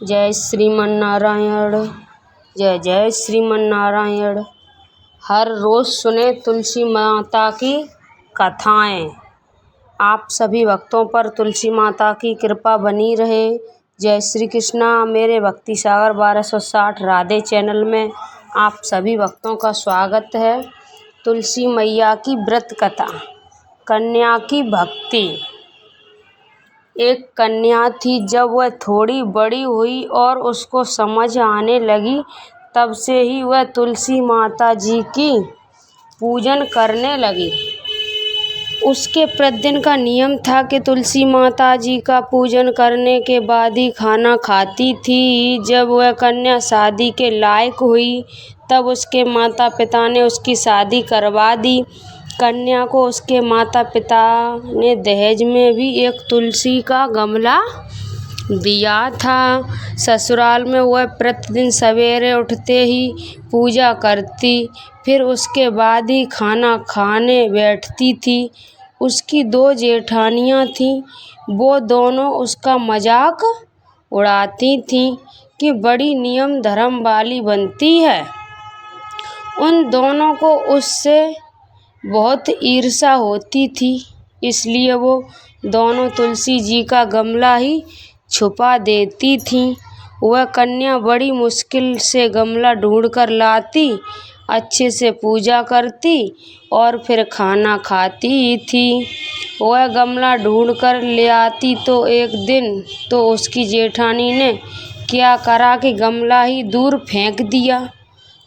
जय श्रीमन्नारायण। जय जय श्रीमन्नारायण। हर रोज़ सुने तुलसी माता की कथाएं। आप सभी भक्तों पर तुलसी माता की कृपा बनी रहे। जय श्री कृष्णा। मेरे भक्ति सागर 1260 राधे चैनल में आप सभी भक्तों का स्वागत है। तुलसी मैया की व्रत कथा। कन्या की भक्ति। एक कन्या थी। जब वह थोड़ी बड़ी हुई और उसको समझ आने लगी, तब से ही वह तुलसी माता जी की पूजन करने लगी। उसके प्रतिदिन का नियम था कि तुलसी माता जी का पूजन करने के बाद ही खाना खाती थी। जब वह कन्या शादी के लायक हुई, तब उसके माता पिता ने उसकी शादी करवा दी। कन्या को उसके माता पिता ने दहेज में भी एक तुलसी का गमला दिया था। ससुराल में वह प्रतिदिन सवेरे उठते ही पूजा करती, फिर उसके बाद ही खाना खाने बैठती थी। उसकी 2 जेठानियाँ थीं। वो दोनों उसका मजाक उड़ाती थीं कि बड़ी नियम धर्म वाली बनती है। उन दोनों को उससे बहुत ईर्ष्या होती थी, इसलिए वो दोनों तुलसी जी का गमला ही छुपा देती थीं। वह कन्या बड़ी मुश्किल से गमला ढूंढ कर लाती, अच्छे से पूजा करती और फिर खाना खाती थी। वह गमला ढूंढ कर ले आती तो एक दिन तो उसकी जेठानी ने क्या करा कि गमला ही दूर फेंक दिया।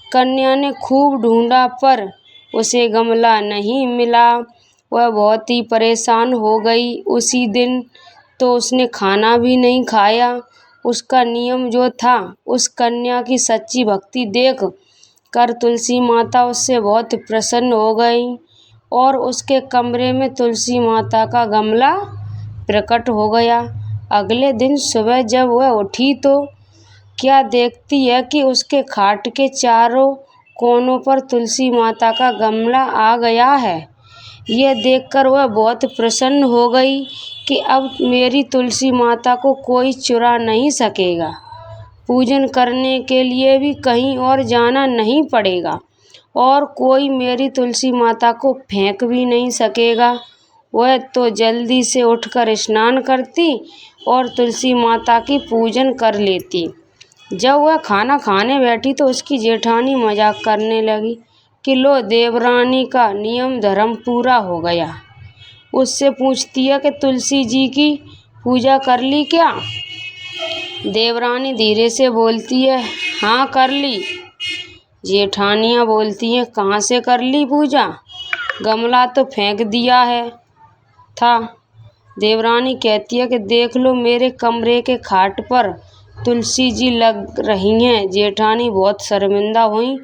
कन्या ने खूब ढूंढा पर उसे गमला नहीं मिला। वह बहुत ही परेशान हो गई। उसी दिन तो उसने खाना भी नहीं खाया। उसका नियम जो था, उस कन्या की सच्ची भक्ति देख कर तुलसी माता उससे बहुत प्रसन्न हो गई और उसके कमरे में तुलसी माता का गमला प्रकट हो गया। अगले दिन सुबह जब वह उठी तो क्या देखती है कि उसके खाट के चारों कोनों पर तुलसी माता का गमला आ गया है। यह देखकर वह बहुत प्रसन्न हो गई कि अब मेरी तुलसी माता को कोई चुरा नहीं सकेगा। पूजन करने के लिए भी कहीं और जाना नहीं पड़ेगा और कोई मेरी तुलसी माता को फेंक भी नहीं सकेगा। वह तो जल्दी से उठकर स्नान करती और तुलसी माता की पूजन कर लेती। जब वह खाना खाने बैठी तो उसकी जेठानी मजाक करने लगी कि लो, देवरानी का नियम धर्म पूरा हो गया। उससे पूछती है कि तुलसी जी की पूजा कर ली क्या? देवरानी धीरे से बोलती है, हाँ कर ली। जेठानियाँ बोलती हैं, कहाँ से कर ली पूजा? गमला तो फेंक दिया है था। देवरानी कहती है कि देख लो, मेरे कमरे के खाट पर तुलसी जी लग रही हैं। जेठानी बहुत शर्मिंदा हुई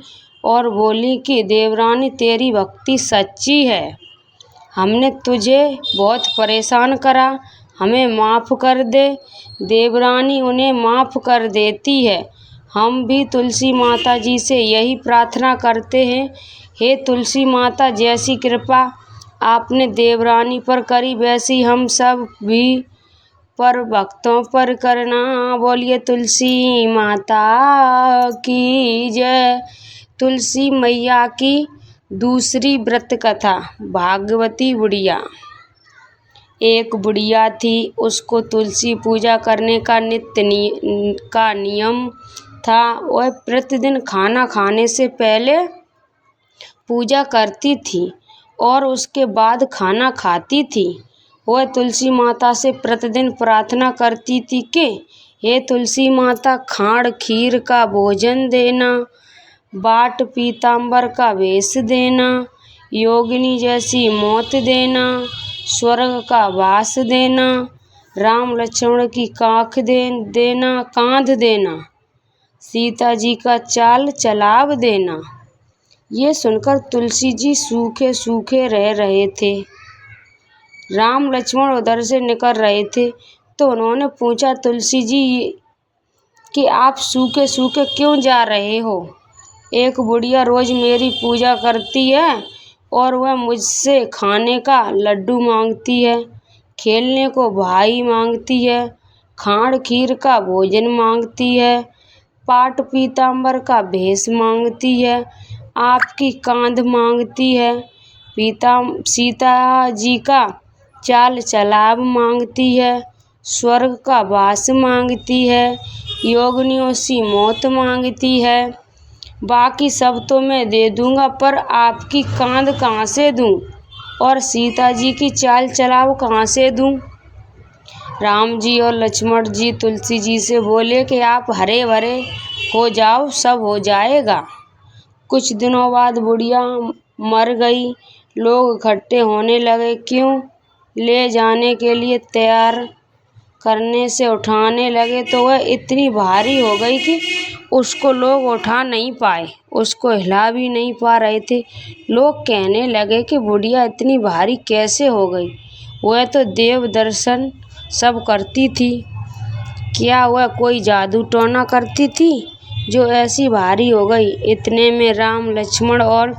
और बोली कि देवरानी, तेरी भक्ति सच्ची है। हमने तुझे बहुत परेशान करा, हमें माफ़ कर दे। देवरानी उन्हें माफ़ कर देती है। हम भी तुलसी माता जी से यही प्रार्थना करते हैं, हे तुलसी माता, जैसी कृपा आपने देवरानी पर करी, वैसी हम सब भी पर भक्तों पर करना। बोलिए तुलसी माता की जय। तुलसी मैया की दूसरी व्रत कथा। भागवती बुढ़िया। एक बुढ़िया थी। उसको तुलसी पूजा करने का नियम था। वह प्रतिदिन खाना खाने से पहले पूजा करती थी और उसके बाद खाना खाती थी। वह तुलसी माता से प्रतिदिन प्रार्थना करती थी कि हे तुलसी माता, खांड खीर का भोजन देना, बाट पीताम्बर का वेश देना, योगिनी जैसी मौत देना, स्वर्ग का वास देना, राम लक्ष्मण की कांध देना, सीता जी का चाल चलाव देना। ये सुनकर तुलसी जी सूखे सूखे रह रहे थे। राम लक्ष्मण उधर से निकल रहे थे तो उन्होंने पूछा, तुलसी जी कि आप सूखे सूखे क्यों जा रहे हो? एक बुढ़िया रोज मेरी पूजा करती है और वह मुझसे खाने का लड्डू मांगती है, खेलने को भाई मांगती है, खांड खीर का भोजन मांगती है, पाट पीताम्बर का भेष मांगती है, आपकी कांध मांगती है, सीता जी का चाल चलाव मांगती है, स्वर्ग का वास मांगती है, योगिनियों सी मौत मांगती है। बाकी सब तो मैं दे दूंगा, पर आपकी कांध कहाँ से दूं और सीता जी की चाल चलाव कहाँ से दूं। राम जी और लक्ष्मण जी तुलसी जी से बोले कि आप हरे भरे हो जाओ, सब हो जाएगा। कुछ दिनों बाद बुढ़िया मर गई। लोग इकट्ठे होने लगे, क्यों ले जाने के लिए तैयार करने से उठाने लगे तो वह इतनी भारी हो गई कि उसको लोग उठा नहीं पाए, उसको हिला भी नहीं पा रहे थे। लोग कहने लगे कि बुढ़िया इतनी भारी कैसे हो गई, वह तो देव दर्शन सब करती थी, क्या वह कोई जादू टोना करती थी जो ऐसी भारी हो गई। इतने में राम लक्ष्मण और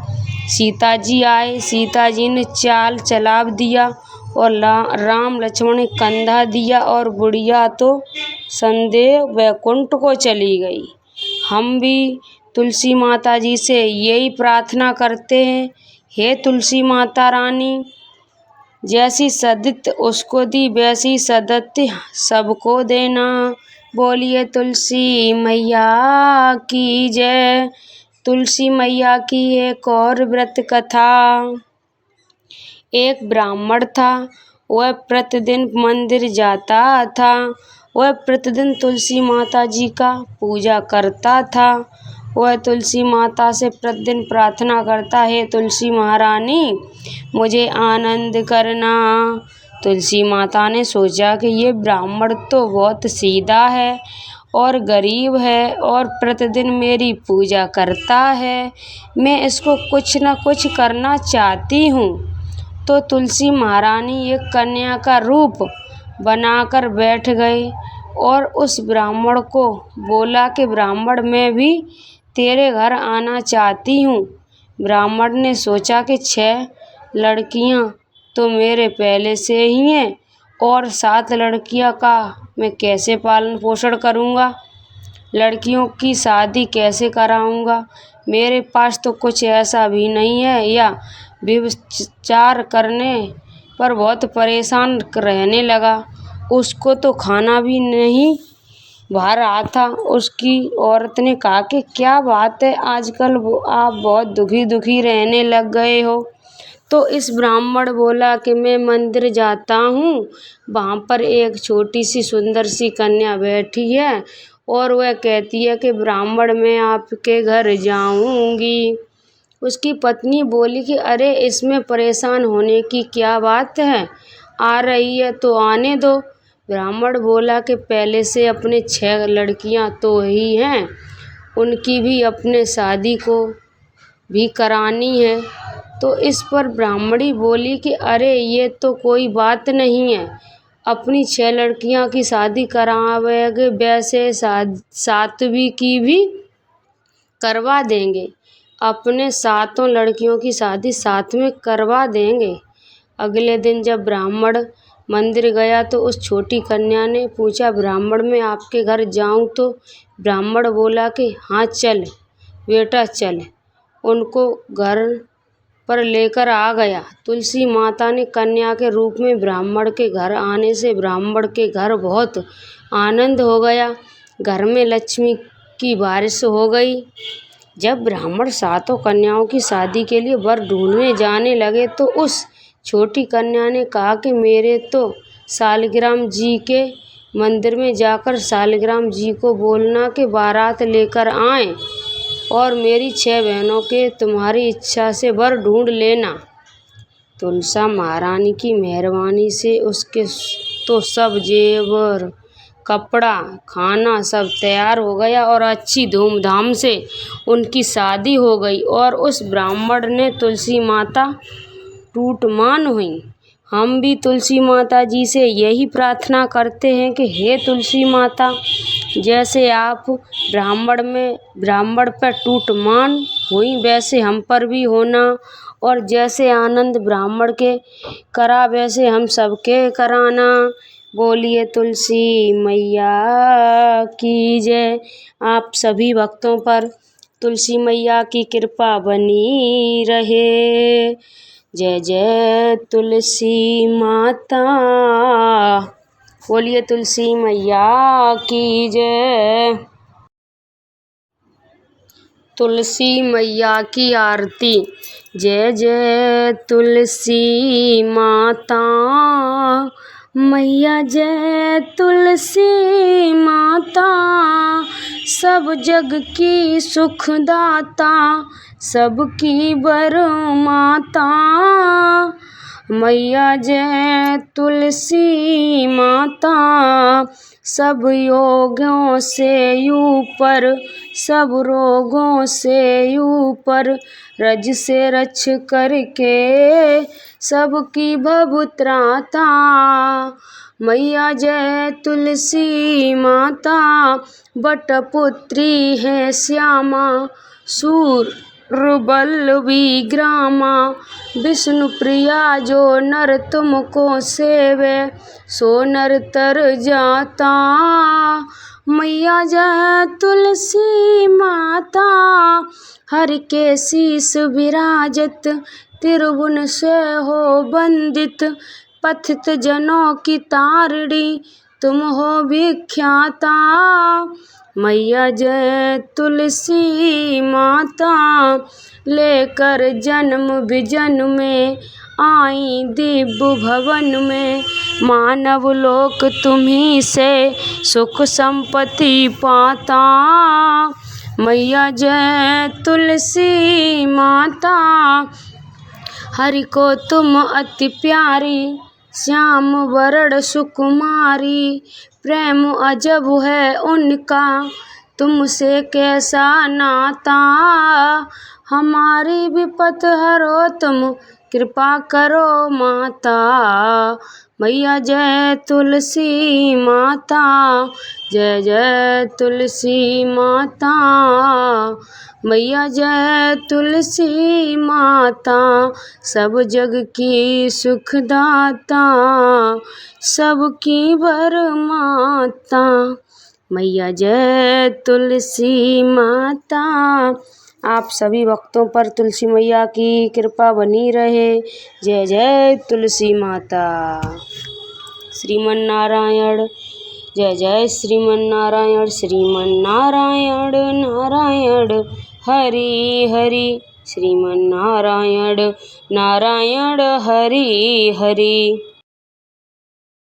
सीता जी आए। सीता जी ने चाल चलाव दिया और राम लक्ष्मण ने कंधा दिया और बुढ़िया तो संदेह वैकुंठ को चली गई। हम भी तुलसी माता जी से यही प्रार्थना करते हैं, हे तुलसी माता रानी, जैसी सदित उसको दी वैसी सदत सबको देना। बोलिए तुलसी मैया की जय। तुलसी मैया की एक और व्रत कथा। एक ब्राह्मण था, वह प्रतिदिन मंदिर जाता था। वह प्रतिदिन तुलसी माता जी का पूजा करता था। वह तुलसी माता से प्रतिदिन प्रार्थना करता, हे तुलसी महारानी मुझे आनंद करना। तुलसी माता ने सोचा कि ये ब्राह्मण तो बहुत सीधा है और गरीब है और प्रतिदिन मेरी पूजा करता है, मैं इसको कुछ न कुछ करना चाहती हूँ। तो तुलसी महारानी एक कन्या का रूप बनाकर बैठ गए और उस ब्राह्मण को बोला कि ब्राह्मण मैं भी तेरे घर आना चाहती हूँ। ब्राह्मण ने सोचा कि 6 लड़कियाँ तो मेरे पहले से ही हैं और 7 लड़कियाँ का मैं कैसे पालन पोषण करूँगा, लड़कियों की शादी कैसे कराऊँगा, मेरे पास तो कुछ ऐसा भी नहीं है, या व्यभिचार करने पर बहुत परेशान रहने लगा। उसको तो खाना भी नहीं भा रहा था। उसकी औरत ने कहा कि क्या बात है, आजकल आप बहुत दुखी रहने लग गए हो। तो इस ब्राह्मण बोला कि मैं मंदिर जाता हूँ, वहाँ पर एक छोटी सी सुंदर सी कन्या बैठी है और वह कहती है कि ब्राह्मण मैं आपके घर जाऊँगी। उसकी पत्नी बोली कि अरे इसमें परेशान होने की क्या बात है, आ रही है तो आने दो। ब्राह्मण बोला कि पहले से अपने 6 लड़कियां तो ही हैं, उनकी भी अपने शादी को भी करानी है। तो इस पर ब्राह्मणी बोली कि अरे ये तो कोई बात नहीं है, अपनी 6 लड़कियां की शादी करावेंगे, वैसे 7वीं की भी करवा देंगे, अपने 7 लड़कियों की शादी साथ में करवा देंगे। अगले दिन जब ब्राह्मण मंदिर गया तो उस छोटी कन्या ने पूछा, ब्राह्मण मैं आपके घर जाऊं? तो ब्राह्मण बोला कि हाँ चल बेटा चल। उनको घर पर लेकर आ गया। तुलसी माता ने कन्या के रूप में ब्राह्मण के घर आने से ब्राह्मण के घर बहुत आनंद हो गया। घर में लक्ष्मी की बारिश हो गई। जब ब्राह्मण 7 कन्याओं की शादी के लिए वर ढूंढने जाने लगे तो उस छोटी कन्या ने कहा कि मेरे तो शालिग्राम जी के मंदिर में जाकर शालिग्राम जी को बोलना कि बारात लेकर आएं और मेरी 6 बहनों के तुम्हारी इच्छा से वर ढूंढ लेना। तुलसी महारानी की मेहरबानी से उसके तो सब जेवर कपड़ा खाना सब तैयार हो गया और अच्छी धूमधाम से उनकी शादी हो गई। और उस ब्राह्मण ने तुलसी माता टूटमान हुई। हम भी तुलसी माता जी से यही प्रार्थना करते हैं कि हे तुलसी माता, जैसे आप ब्राह्मण पर टूटमान हुई वैसे हम पर भी होना, और जैसे आनंद ब्राह्मण के करा वैसे हम सबके कराना। बोलिए तुलसी मैया की जय। आप सभी भक्तों पर तुलसी मैया की कृपा बनी रहे। जय जय तुलसी माता। बोलिए तुलसी मैया की जय। तुलसी मैया की आरती। जय जय तुलसी माता मैया, जय तुलसी माता। सब जग की सुखदाता, सबकी बर माता मैया जय तुलसी माता। सब योगों से ऊपर, सब रोगों से ऊपर, रज से रच करके सबकी भव त्राता मैया जय तुलसी माता। बटपुत्री है श्यामा, सूरबल्लवी ग्रामा, विष्णु प्रिया जो नर तुमको सेवे, सो नर तर जाता मैया जय तुलसी माता। हर के शीस विराजत, त्रिभुवन से हो वंदित, पथित जनों की तारिणी तुम हो विख्याता मैया जय तुलसी माता। लेकर जन्म विजन में आई दिव्य भवन में, मानव लोक तुम्ही से सुख संपत्ति पाता मैया जय तुलसी माता। हरि को तुम अति प्यारी, श्याम वरण सुकुमारी, प्रेम अजब है उनका, तुमसे कैसा नाता। हमारी विपत हरो तुम, कृपा करो माता मैया जय तुलसी माता। जय जय तुलसी माता मैया जय तुलसी माता। सब जग की सुखदाता, सबकी वर माता मैया जय तुलसी माता। आप सभी भक्तों पर तुलसी मैया की कृपा बनी रहे। जय जय तुलसी माता। श्रीमन नारायण। जय जय श्रीमन नारायण। श्रीमन नारायण नारायण हरि हरि, श्रीमन नारायण नारायण हरि हरि।